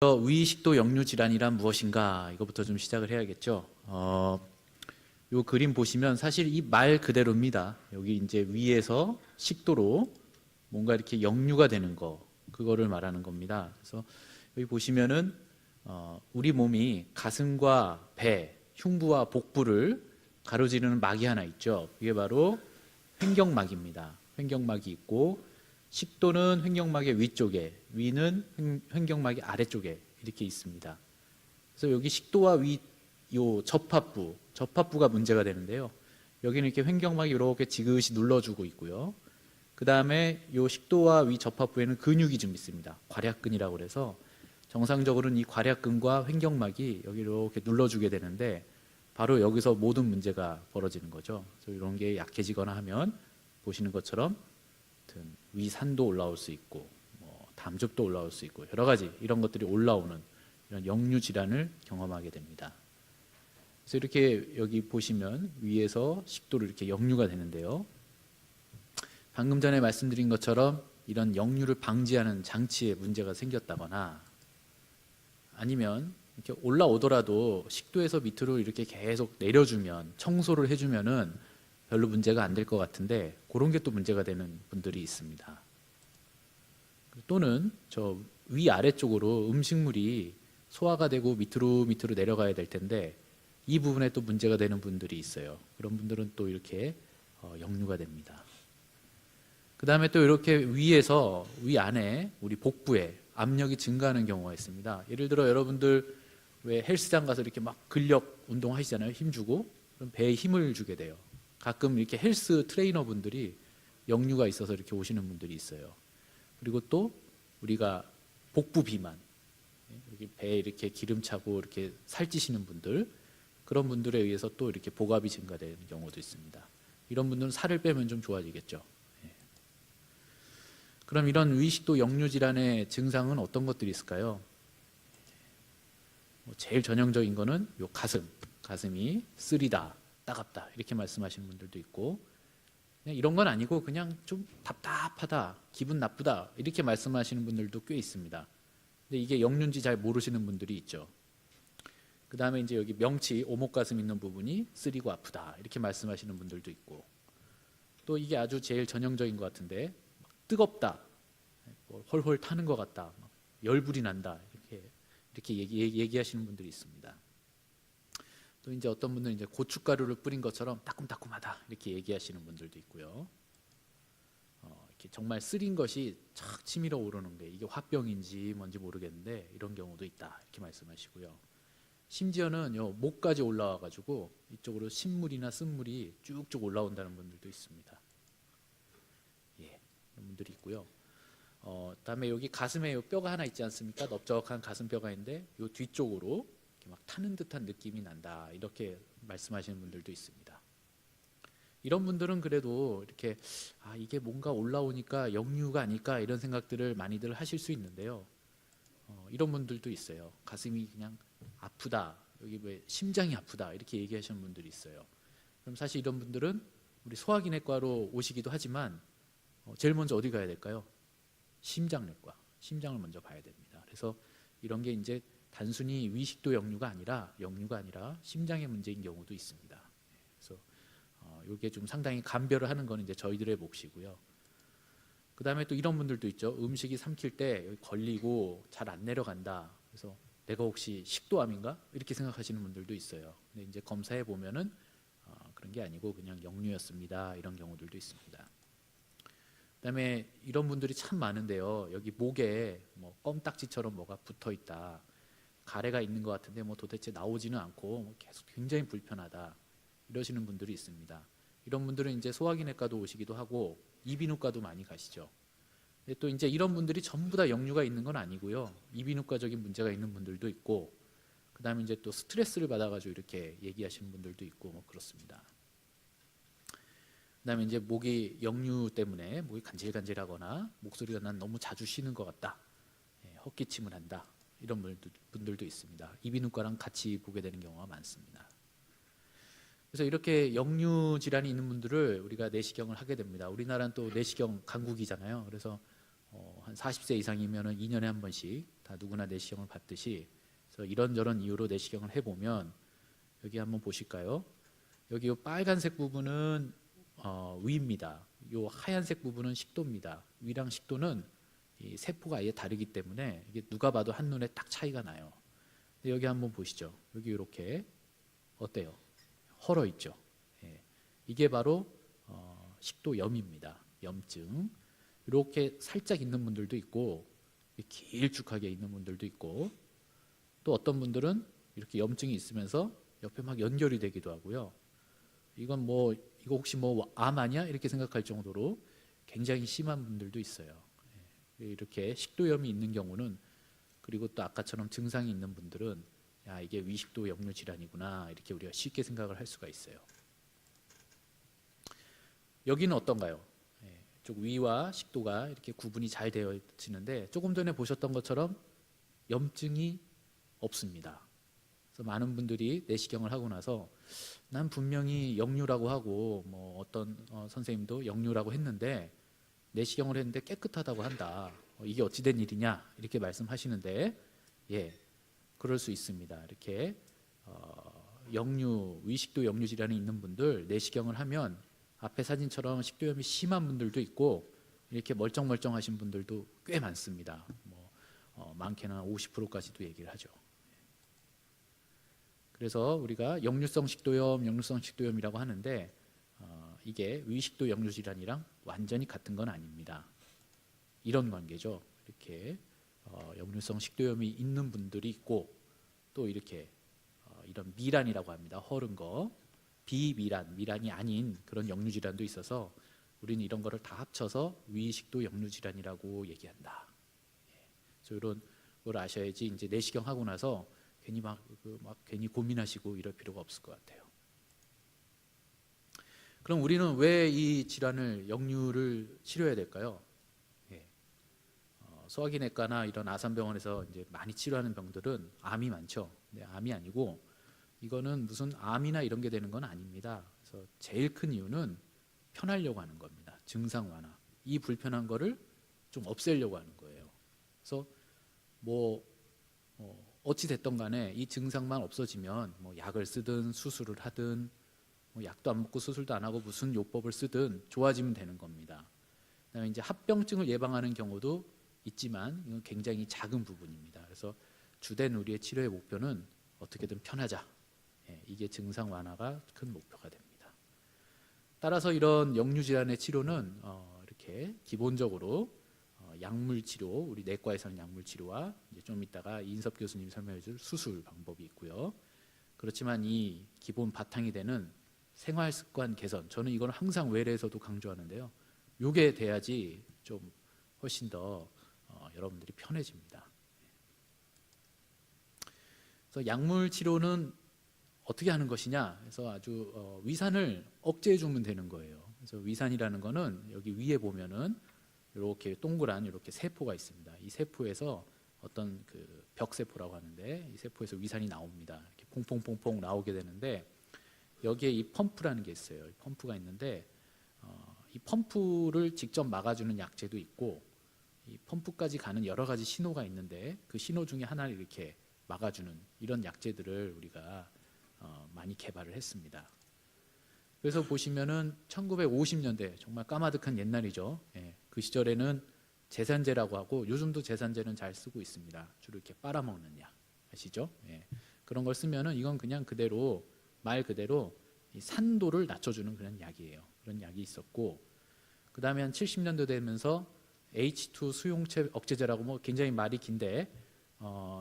위식도 역류 질환이란 무엇인가 이거부터 좀 시작을 해야겠죠. 요 그림 보시면 사실 이 말 그대로입니다. 여기 이제 위에서 식도로 뭔가 이렇게 역류가 되는 거 그거를 말하는 겁니다. 그래서 여기 보시면은 우리 몸이 가슴과 배, 흉부와 복부를 가로지르는 막이 하나 있죠. 이게 바로 횡격막입니다. 횡격막이 있고 식도는 횡격막의 위쪽에, 위는 횡격막의 아래쪽에 이렇게 있습니다. 그래서 여기 식도와 위, 요 접합부가 문제가 되는데요. 여기는 이렇게 횡격막이 이렇게 지그시 눌러주고 있고요. 그 다음에 요 식도와 위 접합부에는 근육이 좀 있습니다. 괄약근이라고 그래서 정상적으로는 이 괄약근과 횡격막이 여기 이렇게 눌러주게 되는데 바로 여기서 모든 문제가 벌어지는 거죠. 그래서 이런 게 약해지거나 하면 보시는 것처럼 위산도 올라올 수 있고 담즙도 올라올 수 있고 여러 가지 이런 것들이 올라오는 이런 역류 질환을 경험하게 됩니다. 그래서 이렇게 여기 보시면 위에서 식도로 이렇게 역류가 되는데요. 방금 전에 말씀드린 것처럼 이런 역류를 방지하는 장치에 문제가 생겼다거나 아니면 이렇게 올라오더라도 식도에서 밑으로 이렇게 계속 내려주면 청소를 해주면은 별로 문제가 안 될 것 같은데 그런 게 또 문제가 되는 분들이 있습니다. 또는 저 위아래쪽으로 음식물이 소화가 되고 밑으로 내려가야 될 텐데 이 부분에 또 문제가 되는 분들이 있어요. 그런 분들은 또 이렇게 역류가 됩니다. 그 다음에 또 이렇게 위에서 위안에 우리 복부에 압력이 증가하는 경우가 있습니다. 예를 들어 여러분들 왜 헬스장 가서 이렇게 막 근력 운동 하시잖아요. 힘주고 그럼 배에 힘을 주게 돼요. 가끔 이렇게 헬스 트레이너 분들이 역류가 있어서 이렇게 오시는 분들이 있어요. 그리고 또 우리가 복부 비만, 여기 배에 이렇게 기름 차고 이렇게 살찌시는 분들, 그런 분들에 의해서 또 이렇게 복압이 증가되는 경우도 있습니다. 이런 분들은 살을 빼면 좀 좋아지겠죠. 그럼 이런 위식도 역류 질환의 증상은 어떤 것들이 있을까요? 제일 전형적인 거는 요 가슴이 쓰리다, 따갑다 이렇게 말씀하시는 분들도 있고 그냥 이런 건 아니고 그냥 좀 답답하다, 기분 나쁘다 이렇게 말씀하시는 분들도 꽤 있습니다. 근데 이게 역류인지 잘 모르시는 분들이 있죠. 그 다음에 이제 여기 명치 오목가슴 있는 부분이 쓰리고 아프다 이렇게 말씀하시는 분들도 있고 또 이게 아주 제일 전형적인 것 같은데 뜨겁다, 헐헐 타는 것 같다, 열불이 난다 이렇게 얘기하시는 분들이 있습니다. 또 이제 어떤 분들은 이제 고춧가루를 뿌린 것처럼 따끔따끔하다 이렇게 얘기하시는 분들도 있고요. 이렇게 정말 쓰린 것이 착 치밀어 오르는 게 이게 화병인지 뭔지 모르겠는데 이런 경우도 있다 이렇게 말씀하시고요. 심지어는 목까지 올라와 가지고 이쪽으로 신물이나 쓴물이 쭉쭉 올라온다는 분들도 있습니다. 예, 그런 분들이 있고요. 그다음에 여기 가슴에 요 뼈가 하나 있지 않습니까? 넓적한 가슴뼈가 있는데 요 뒤쪽으로 이렇게 막 타는 듯한 느낌이 난다 이렇게 말씀하시는 분들도 있습니다. 이런 분들은 그래도 이렇게 이게 뭔가 올라오니까 역류가 아닐까 이런 생각들을 많이들 하실 수 있는데요. 이런 분들도 있어요. 가슴이 그냥 아프다, 여기 왜 심장이 아프다 이렇게 얘기하시는 분들이 있어요. 그럼 사실 이런 분들은 우리 소화기내과로 오시기도 하지만 제일 먼저 어디 가야 될까요? 심장내과, 심장을 먼저 봐야 됩니다. 그래서 이런 게 이제 단순히 위식도 역류가 아니라 심장의 문제인 경우도 있습니다. 그래서 이게 좀 상당히 감별을 하는 건 이제 저희들의 몫이고요. 그 다음에 또 이런 분들도 있죠. 음식이 삼킬 때 여기 걸리고 잘 안 내려간다. 그래서 내가 혹시 식도암인가? 이렇게 생각하시는 분들도 있어요. 근데 이제 검사해 보면은 그런 게 아니고 그냥 역류였습니다. 이런 경우들도 있습니다. 그다음에 이런 분들이 참 많은데요. 여기 목에 뭐 껌딱지처럼 뭐가 붙어 있다, 가래가 있는 것 같은데 뭐 도대체 나오지는 않고 계속 굉장히 불편하다 이러시는 분들이 있습니다. 이런 분들은 이제 소화기내과도 오시기도 하고 이비인후과도 많이 가시죠. 근데 또 이제 이런 분들이 전부 다 역류가 있는 건 아니고요. 이비인후과적인 문제가 있는 분들도 있고, 그다음에 이제 또 스트레스를 받아가지고 이렇게 얘기하시는 분들도 있고 뭐 그렇습니다. 그다음에 이제 목이 역류 때문에 목이 간질간질하거나 목소리가 난 너무 자주 쉬는 것 같다, 헛기침을 한다 이런 분들도 있습니다. 이비인후과랑 같이 보게 되는 경우가 많습니다. 그래서 이렇게 역류 질환이 있는 분들을 우리가 내시경을 하게 됩니다. 우리나라는 또 내시경 강국이잖아요. 그래서 한 40세 이상이면은 2년에 한 번씩 다 누구나 내시경을 받듯이, 그래서 이런저런 이유로 내시경을 해보면 여기 한번 보실까요? 여기 요 빨간색 부분은 위입니다. 요 하얀색 부분은 식도입니다. 위랑 식도는 이 세포가 아예 다르기 때문에 이게 누가 봐도 한눈에 딱 차이가 나요. 근데 여기 한번 보시죠. 여기 이렇게 어때요? 헐어 있죠. 예. 이게 바로 식도염입니다. 염증. 이렇게 살짝 있는 분들도 있고 길쭉하게 있는 분들도 있고, 또 어떤 분들은 이렇게 염증이 있으면서 옆에 막 연결이 되기도 하고요. 이건 뭐 이거 혹시 뭐 암 아니야? 이렇게 생각할 정도로 굉장히 심한 분들도 있어요. 예. 이렇게 식도염이 있는 경우는, 그리고 또 아까처럼 증상이 있는 분들은 야, 이게 위식도 역류 질환이구나, 이렇게 우리가 쉽게 생각을 할 수가 있어요. 여기는 어떤가요? 예, 쪽 위와 식도가 이렇게 구분이 잘 되어지는데 조금 전에 보셨던 것처럼 염증이 없습니다. 그래서 많은 분들이 내시경을 하고 나서 난 분명히 역류라고 하고 뭐 어떤 선생님도 역류라고 했는데 내시경을 했는데 깨끗하다고 한다. 이게 어찌된 일이냐 이렇게 말씀하시는데, 예, 그럴 수 있습니다. 이렇게 역류, 위식도 역류 질환이 있는 분들 내시경을 하면 앞에 사진처럼 식도염이 심한 분들도 있고 이렇게 멀쩡멀쩡하신 분들도 꽤 많습니다. 뭐 많게는 50%까지도 얘기를 하죠. 그래서 우리가 역류성 식도염이라고 하는데 이게 위식도 역류 질환이랑 완전히 같은 건 아닙니다. 이런 관계죠. 이렇게 역류성 식도염이 있는 분들이 있고, 또 이렇게 이런 미란이라고 합니다. 헐은 거, 미란이 아닌 그런 역류 질환도 있어서 우리는 이런 거를 다 합쳐서 위식도 역류 질환이라고 얘기한다. 그래서 이런 걸 아셔야지 이제 내시경 하고 나서 괜히 막 괜히 고민하시고 이럴 필요가 없을 것 같아요. 그럼 우리는 왜 이 질환을 역류를 치료해야 될까요? 예. 소화기내과나 이런 아산병원에서 이제 많이 치료하는 병들은 암이 많죠. 근데 암이 아니고 이거는 무슨 암이나 이런 게 되는 건 아닙니다. 그래서 제일 큰 이유는 편하려고 하는 겁니다. 증상 완화. 이 불편한 거를 좀 없애려고 하는 거예요. 그래서 뭐 어찌 됐든 간에 이 증상만 없어지면 뭐 약을 쓰든 수술을 하든 뭐 약도 안 먹고 수술도 안 하고 무슨 요법을 쓰든 좋아지면 되는 겁니다. 그다음에 이제 합병증을 예방하는 경우도 있지만 이건 굉장히 작은 부분입니다. 그래서 주된 우리의 치료의 목표는 어떻게든 편하자. 예, 이게 증상 완화가 큰 목표가 됩니다. 따라서 이런 역류 질환의 치료는 이렇게 기본적으로 약물 치료, 우리 내과에서는 약물 치료와 이제 좀 이따가 이인섭 교수님이 설명해줄 수술 방법이 있고요. 그렇지만 이 기본 바탕이 되는 생활 습관 개선, 저는 이걸 항상 외래에서도 강조하는데요. 요게 돼야지 좀 훨씬 더 여러분들이 편해집니다. 그래서 약물 치료는 어떻게 하는 것이냐? 그래서 아주 위산을 억제해 주면 되는 거예요. 그래서 위산이라는 거는 여기 위에 보면은 이렇게 동그란 이렇게 세포가 있습니다. 이 세포에서 어떤 그 벽세포라고 하는데 이 세포에서 위산이 나옵니다. 이렇게 퐁퐁퐁퐁 나오게 되는데 여기에 이 펌프라는 게 있어요. 이 펌프가 있는데 이 펌프를 직접 막아주는 약제도 있고 이 펌프까지 가는 여러 가지 신호가 있는데 그 신호 중에 하나를 이렇게 막아주는 이런 약제들을 우리가 많이 개발을 했습니다. 그래서 보시면은 1950년대 정말 까마득한 옛날이죠. 예, 그 시절에는 제산제라고 하고 요즘도 제산제는 잘 쓰고 있습니다. 주로 이렇게 빨아먹는 약 아시죠? 예, 그런 걸 쓰면은 이건 그냥 그대로 말 그대로 이 산도를 낮춰주는 그런 약이에요. 그런 약이 있었고 그 다음에 한 70년도 되면서 H2 수용체 억제제라고 뭐 굉장히 말이 긴데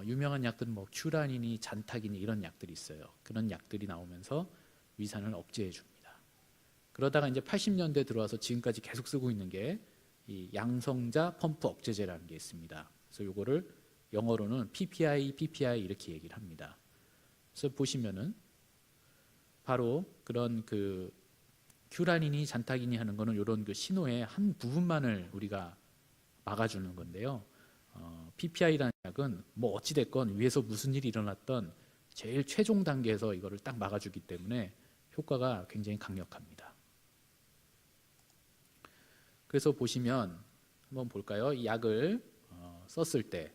유명한 약들은 뭐 큐라닌이 잔타기니 이런 약들이 있어요. 그런 약들이 나오면서 위산을 억제해 줍니다. 그러다가 이제 80년대 들어와서 지금까지 계속 쓰고 있는 게 이 양성자 펌프 억제제라는 게 있습니다. 그래서 요거를 영어로는 PPI 이렇게 얘기를 합니다. 그래서 보시면은 바로 그런 그 큐라닌이 잔타기니 하는 거는 이런 그 신호의 한 부분만을 우리가 막아주는 건데요. PPI라는 약은 뭐 어찌 됐건 위에서 무슨 일이 일어났던 제일 최종 단계에서 이거를 딱 막아주기 때문에 효과가 굉장히 강력합니다. 그래서 보시면 한번 볼까요? 이 약을 썼을 때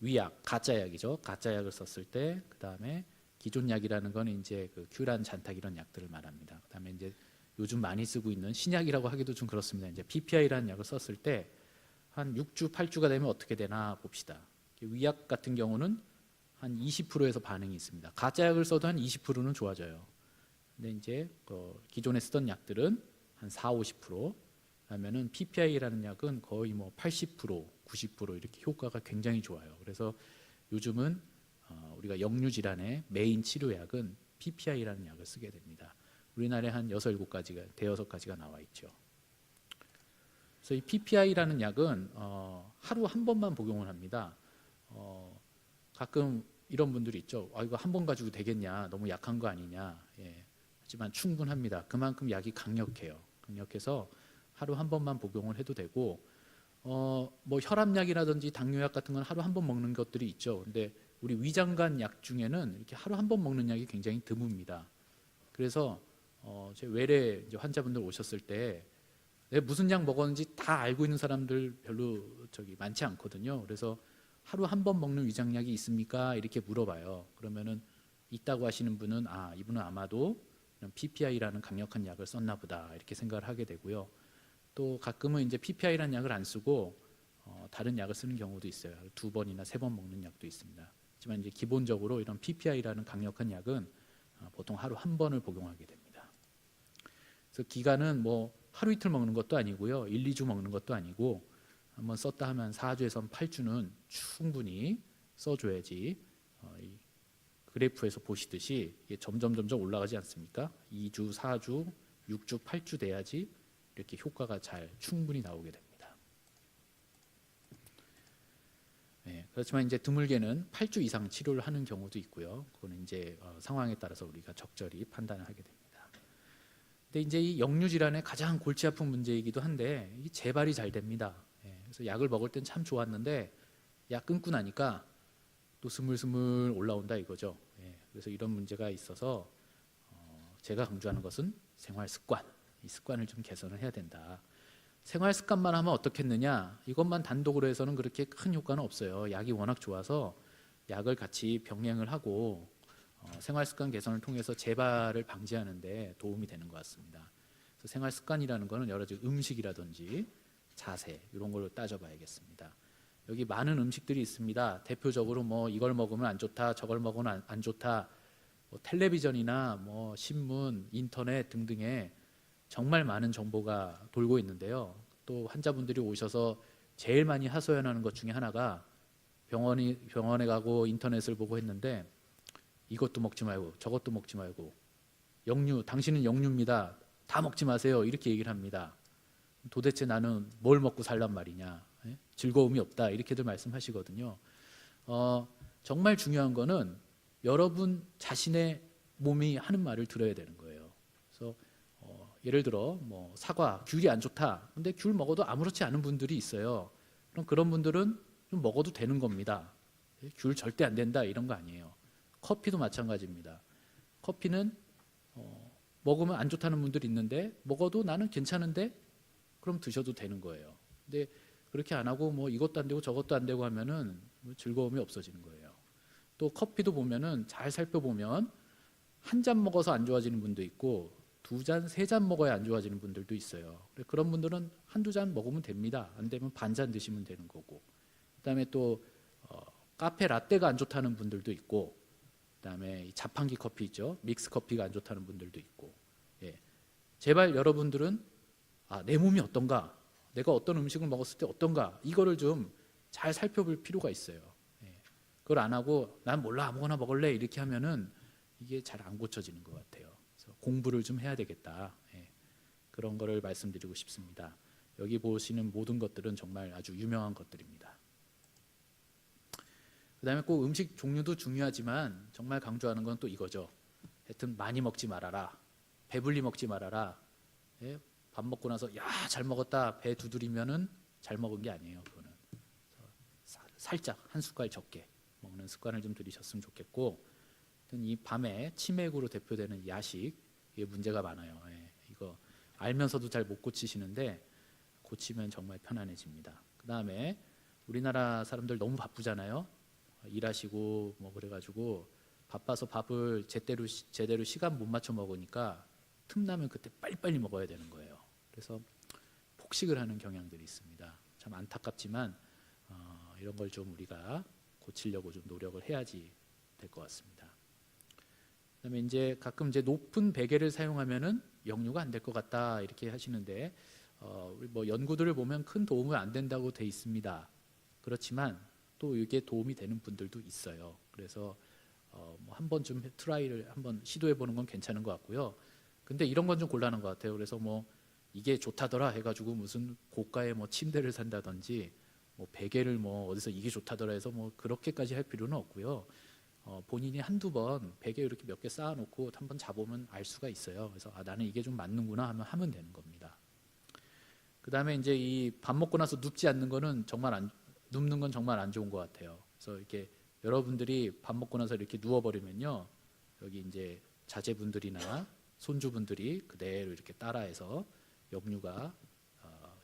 위약, 가짜 약이죠. 가짜 약을 썼을 때, 그 다음에 기존 약이라는 건 이제 그 큐란, 잔탁 이런 약들을 말합니다. 그 다음에 이제 요즘 많이 쓰고 있는 신약이라고 하기도 좀 그렇습니다. 이제 PPI라는 약을 썼을 때 한 6주, 8주가 되면 어떻게 되나 봅시다. 위약 같은 경우는 한 20%에서 반응이 있습니다. 가짜 약을 써도 한 20%는 좋아져요. 근데 이제 기존에 쓰던 약들은 한 4, 50%, 하면은 PPI라는 약은 거의 뭐 80%, 90% 이렇게 효과가 굉장히 좋아요. 그래서 요즘은 우리가 역류 질환의 메인 치료약은 PPI라는 약을 쓰게 됩니다. 우리나라에 한 6, 7가지가, 대여섯 가지가 나와 있죠. 그래서 이 PPI라는 약은 하루 한 번만 복용을 합니다. 가끔 이런 분들이 있죠. 이거 한 번 가지고 되겠냐? 너무 약한 거 아니냐? 예. 하지만 충분합니다. 그만큼 약이 강력해요. 강력해서 하루 한 번만 복용을 해도 되고, 뭐 혈압약이라든지 당뇨약 같은 건 하루 한 번 먹는 것들이 있죠. 근데 우리 위장관 약 중에는 이렇게 하루 한 번 먹는 약이 굉장히 드뭅니다. 그래서 제 외래 이제 환자분들 오셨을 때 내가 무슨 약 먹었는지 다 알고 있는 사람들 별로 많지 않거든요. 그래서 하루 한 번 먹는 위장약이 있습니까? 이렇게 물어봐요. 그러면은 있다고 하시는 분은 이분은 아마도 PPI라는 강력한 약을 썼나 보다 이렇게 생각을 하게 되고요. 또 가끔은 이제 PPI라는 약을 안 쓰고 다른 약을 쓰는 경우도 있어요. 2번이나 3번 먹는 약도 있습니다. 하지만 이제 기본적으로 이런 PPI라는 강력한 약은 보통 하루 한 번을 복용하게 됩니다. 그래서 기간은 뭐 하루 이틀 먹는 것도 아니고요. 1, 2주 먹는 것도 아니고 한번 썼다 하면 4주에서 8주는 충분히 써줘야지 이 그래프에서 보시듯이 이게 점점 올라가지 않습니까? 2주, 4주, 6주, 8주 돼야지 이렇게 효과가 잘 충분히 나오게 됩니다. 네, 그렇지만 이제 드물게는 8주 이상 치료를 하는 경우도 있고요. 그거는 이제 상황에 따라서 우리가 적절히 판단을 하게 됩니다. 근데 이제 이 역류 질환의 가장 골치 아픈 문제이기도 한데 이 재발이 잘 됩니다. 그래서 약을 먹을 땐 참 좋았는데 약 끊고 나니까 또 스물스물 올라온다 이거죠. 그래서 이런 문제가 있어서 제가 강조하는 것은 생활 습관, 이 습관을 좀 개선을 해야 된다. 생활 습관만 하면 어떻겠느냐? 이것만 단독으로 해서는 그렇게 큰 효과는 없어요. 약이 워낙 좋아서 약을 같이 병행을 하고 생활 습관 개선을 통해서 재발을 방지하는 데 도움이 되는 것 같습니다. 그래서 생활 습관이라는 것은 여러 가지 음식이라든지 자세 이런 걸로 따져봐야겠습니다. 여기 많은 음식들이 있습니다. 대표적으로 뭐 이걸 먹으면 안 좋다, 저걸 먹으면 안 좋다, 뭐 텔레비전이나 뭐 신문, 인터넷 등등에 정말 많은 정보가 돌고 있는데요. 또 환자분들이 오셔서 제일 많이 하소연하는 것 중에 하나가 병원에 가고 인터넷을 보고 했는데 이것도 먹지 말고 저것도 먹지 말고 역류, 당신은 역류입니다. 다 먹지 마세요. 이렇게 얘기를 합니다. 도대체 나는 뭘 먹고 살란 말이냐? 즐거움이 없다. 이렇게들 말씀하시거든요. 정말 중요한 거는 여러분 자신의 몸이 하는 말을 들어야 되는 거예요. 그래서 예를 들어 뭐 사과, 귤이 안 좋다. 근데 귤 먹어도 아무렇지 않은 분들이 있어요. 그럼 그런 분들은 좀 먹어도 되는 겁니다. 귤 절대 안 된다 이런 거 아니에요. 커피도 마찬가지입니다. 커피는 먹으면 안 좋다는 분들이 있는데 먹어도 나는 괜찮은데 그럼 드셔도 되는 거예요. 근데 그렇게 안 하고 뭐 이것도 안 되고 저것도 안 되고 하면은 즐거움이 없어지는 거예요. 또 커피도 보면은 잘 살펴보면 한 잔 먹어서 안 좋아지는 분도 있고 2잔, 3잔 먹어야 안 좋아지는 분들도 있어요. 그런 분들은 한두 잔 먹으면 됩니다. 안 되면 반 잔 드시면 되는 거고. 그다음에 또 카페 라떼가 안 좋다는 분들도 있고, 그다음에 자판기 커피 있죠. 믹스 커피가 안 좋다는 분들도 있고. 제발 여러분들은 내 몸이 어떤가, 내가 어떤 음식을 먹었을 때 어떤가, 이거를 좀 잘 살펴볼 필요가 있어요. 그걸 안 하고 난 몰라 아무거나 먹을래 이렇게 하면은 이게 잘 안 고쳐지는 것 같아요. 그래서 공부를 좀 해야 되겠다. 그런 거를 말씀드리고 싶습니다. 여기 보시는 모든 것들은 정말 아주 유명한 것들입니다. 그 다음에 꼭 음식 종류도 중요하지만 정말 강조하는 건 또 이거죠. 하여튼 많이 먹지 말아라. 배불리 먹지 말아라. 밥 먹고 나서 야 잘 먹었다 배 두드리면은 잘 먹은 게 아니에요. 그거는 살짝 한 숟갈 적게 먹는 습관을 좀 들이셨으면 좋겠고, 이 밤에 치맥으로 대표되는 야식 이게 문제가 많아요. 이거 알면서도 잘 못 고치시는데 고치면 정말 편안해집니다. 그 다음에 우리나라 사람들 너무 바쁘잖아요. 일하시고 뭐 그래가지고 바빠서 밥을 제대로 시간 못 맞춰 먹으니까 틈나면 그때 빨리빨리 먹어야 되는 거예요. 그래서 폭식을 하는 경향들이 있습니다. 참 안타깝지만 이런 걸 좀 우리가 고치려고 좀 노력을 해야지 될 것 같습니다. 그다음에 이제 가끔 이제 높은 베개를 사용하면은 역류가 안 될 것 같다 이렇게 하시는데 우리 뭐 연구들을 보면 큰 도움은 안 된다고 돼 있습니다. 그렇지만 또 이게 도움이 되는 분들도 있어요. 그래서 뭐 한번 좀 트라이를 한번 시도해 보는 건 괜찮은 것 같고요. 근데 이런 건 좀 곤란한 것 같아요. 그래서 뭐 이게 좋다더라 해가지고 무슨 고가의 뭐 침대를 산다든지 뭐 베개를 뭐 어디서 이게 좋다더라 해서 뭐 그렇게까지 할 필요는 없고요. 본인이 한두 번 베개 이렇게 몇 개 쌓아놓고 한번 자보면 알 수가 있어요. 그래서 나는 이게 좀 맞는구나 하면 되는 겁니다. 그 다음에 이제 이 밥 먹고 나서 눕지 않는 거는 눕는 건 정말 안 좋은 것 같아요. 그래서 이렇게 여러분들이 밥 먹고 나서 이렇게 누워버리면요, 여기 이제 자제분들이나 손주분들이 그대로 이렇게 따라해서 역류가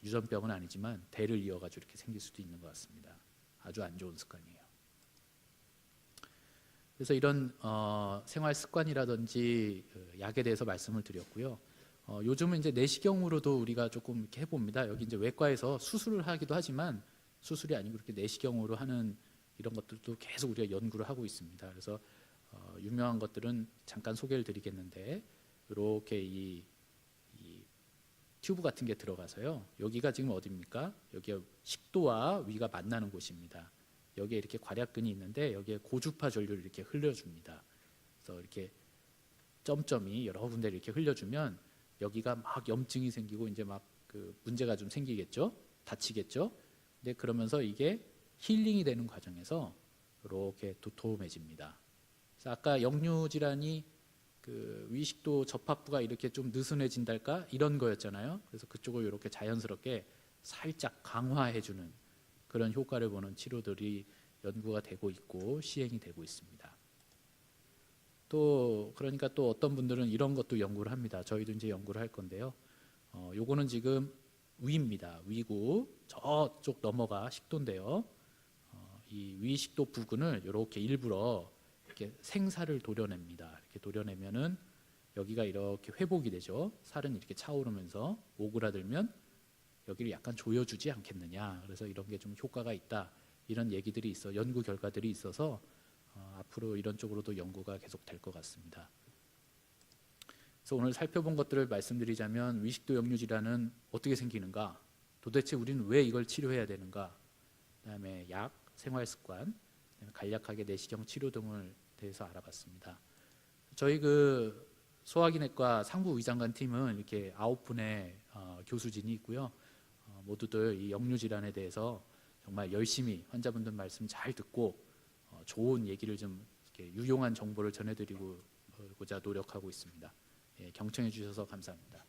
유전병은 아니지만 대를 이어가지고 이렇게 생길 수도 있는 것 같습니다. 아주 안 좋은 습관이에요. 그래서 이런 생활 습관이라든지 약에 대해서 말씀을 드렸고요. 요즘은 이제 내시경으로도 우리가 조금 이렇게 해봅니다. 여기 이제 외과에서 수술을 하기도 하지만 수술이 아니고 이렇게 내시경으로 하는 이런 것들도 계속 우리가 연구를 하고 있습니다. 그래서 유명한 것들은 잠깐 소개를 드리겠는데 이렇게 이 튜브 같은 게 들어가서요. 여기가 지금 어디입니까? 여기가 식도와 위가 만나는 곳입니다. 여기에 이렇게 괄약근이 있는데 여기에 고주파 전류를 이렇게 흘려줍니다. 그래서 이렇게 점점이 여러 군데 이렇게 흘려주면 여기가 막 염증이 생기고 이제 막 그 문제가 좀 생기겠죠, 다치겠죠. 근데 그러면서 이게 힐링이 되는 과정에서 이렇게 도톰해집니다. 그래서 아까 역류 질환이 그 위식도 접합부가 이렇게 좀 느슨해진달까 이런 거였잖아요. 그래서 그쪽을 이렇게 자연스럽게 살짝 강화해주는 그런 효과를 보는 치료들이 연구가 되고 있고 시행이 되고 있습니다. 또 그러니까 또 어떤 분들은 이런 것도 연구를 합니다. 저희도 이제 연구를 할 건데요. 요거는 지금 위입니다. 위고 저쪽 넘어가 식도인데요. 이 위식도 부근을 이렇게 일부러 이렇게 생살을 도려냅니다. 이렇게 도려내면은 여기가 이렇게 회복이 되죠. 살은 이렇게 차오르면서 오그라들면 여기를 약간 조여주지 않겠느냐. 그래서 이런 게 좀 효과가 있다. 이런 얘기들이 있어, 연구 결과들이 있어서 앞으로 이런 쪽으로도 연구가 계속 될 것 같습니다. 그래서 오늘 살펴본 것들을 말씀드리자면 위식도 역류 질환은 어떻게 생기는가, 도대체 우리는 왜 이걸 치료해야 되는가, 그다음에 약, 생활습관, 간략하게 내시경 치료 등을 대해서 알아봤습니다. 저희 그 소화기내과 상부의장관 팀은 이렇게 9분의 교수진이 있고요. 모두들 이 역류 질환에 대해서 정말 열심히 환자분들 말씀 잘 듣고 좋은 얘기를 좀 이렇게 유용한 정보를 전해드리고자 노력하고 있습니다. 예, 경청해 주셔서 감사합니다.